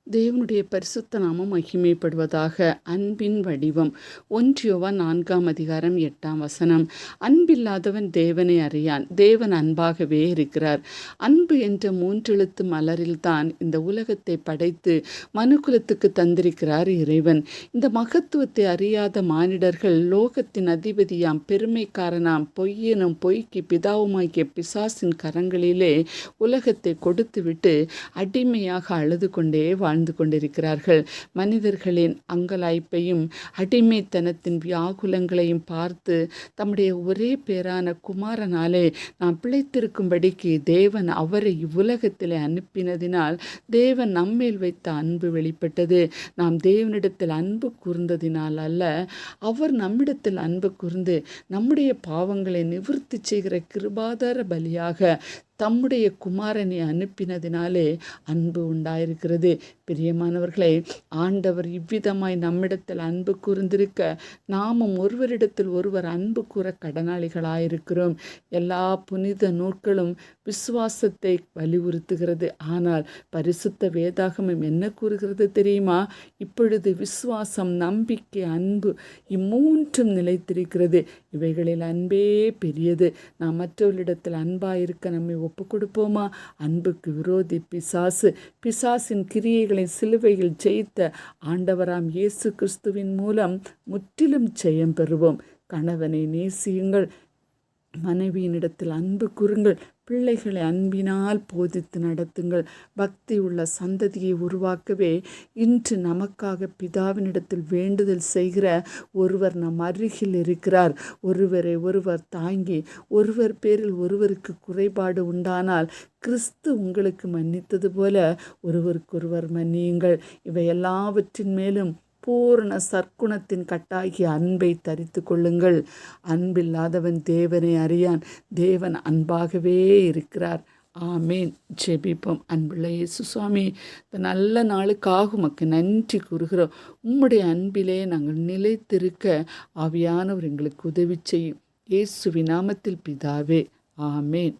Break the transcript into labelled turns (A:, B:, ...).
A: தேவனுடைய பரிசுத்த நாமம் மகிமைப்படுவதாக. அன்பின் வடிவம். 1 யோவான் 4:8. அன்பில்லாதவன் தேவனை அறியான், தேவன் அன்பாகவே இருக்கிறார். அன்பு என்ற 3 எழுத்து மலரில்தான் இந்த உலகத்தை படைத்து மனுக்குலத்துக்கு தந்திருக்கிறார் இறைவன். இந்த மகத்துவத்தை அறியாத மானிடர்கள் லோகத்தின் அதிபதியாம் பெருமைக்காரனாம் பொய்யனும் பொய்க்கு பிதாவுமாகிய பிசாசின் கரங்களிலே உலகத்தை கொடுத்துவிட்டு அடிமையாக அழுது கொண்டே வாழ்ந்து கொண்டிருக்கிறார்கள். மனிதர்களின் அங்கலாய்ப்பையும் அடிமைத்தனத்தின் வியாகுலங்களையும் பார்த்து தம்முடைய ஒரே பேரான குமாரனாலே நாம் பிழைத்திருக்கும்படிக்கு தேவன் அவரை இவ்வுலகத்திலே அனுப்பினதினால் தேவன் நம்மேல் வைத்த அன்பு வெளிப்பட்டது. நாம் தேவனிடத்தில் அன்பு கூர்ந்ததினால் அல்ல, அவர் நம்மிடத்தில் அன்பு கூர்ந்து நம்முடைய பாவங்களை நிவர்த்தி செய்கிற கிருபாதார பலியாக தம்முடைய குமாரனை அனுப்பினதினாலே அன்பு உண்டாயிருக்கிறது. பிரியமானவர்களே, ஆண்டவர் இவ்விதமாய் நம்மிடத்தில் அன்பு கூர்ந்திருக்க நாமும் ஒருவரிடத்தில் ஒருவர் அன்பு கூற கடனாளிகளாயிருக்கிறோம். எல்லா புனித நூல்களும் விசுவாசத்தை வலியுறுத்துகிறது. ஆனால் பரிசுத்த வேதாகமம் என்ன கூறுகிறது தெரியுமா? இப்பொழுது விசுவாசம், நம்பிக்கை, அன்பு இம்மூன்றும் நிலைத்திருக்கிறது. இவைகளில் அன்பே பெரியது. நாம் மற்றவர்களிடத்தில் அன்பாயிருக்க நம்மை ஒப்பு கொடுப்போமா? அன்புக்கு விரோதி பிசாசு. பிசாசின் கிரியைகளை சிலுவையில் ஜெயித்த ஆண்டவராம் இயேசு கிறிஸ்துவின் மூலம் முற்றிலும் ஜெயம் பெறுவோம். கணவனை நேசியுங்கள், மனைவியினிடத்தில் அன்பு கூறுங்கள், பிள்ளைகளை அன்பினால் போதித்து நடத்துங்கள். பக்தி உள்ள சந்ததியை உருவாக்கவே இன்று நமக்காக பிதாவினிடத்தில் வேண்டுதல் செய்கிற ஒருவர் நம் அருகில் இருக்கிறார். ஒருவரை ஒருவர் தாங்கி ஒருவர் பேரில் ஒருவருக்கு குறைபாடு உண்டானால் கிறிஸ்து உங்களுக்கு மன்னித்தது போல ஒருவருக்கொருவர் மன்னியுங்கள். இவை எல்லாவற்றின் மேலும் பூரண சற்குணத்தின் கட்டாகிய அன்பை தரித்து கொள்ளுங்கள். அன்பில்லாதவன் தேவனை அறியான், தேவன் அன்பாகவே இருக்கிறார். ஆமேன். ஜெபிப்போம். அன்புள்ள இயேசு சுவாமி, இந்த நல்ல நாளுக்காக உமக்கு நன்றி கூறுகிறோம். உம்முடைய அன்பிலே நாங்கள் நிலைத்திருக்க ஆவியானவர் எங்களுக்கு உதவி செய்யும். இயேசுவின் நாமத்தில் பிதாவே, ஆமேன்.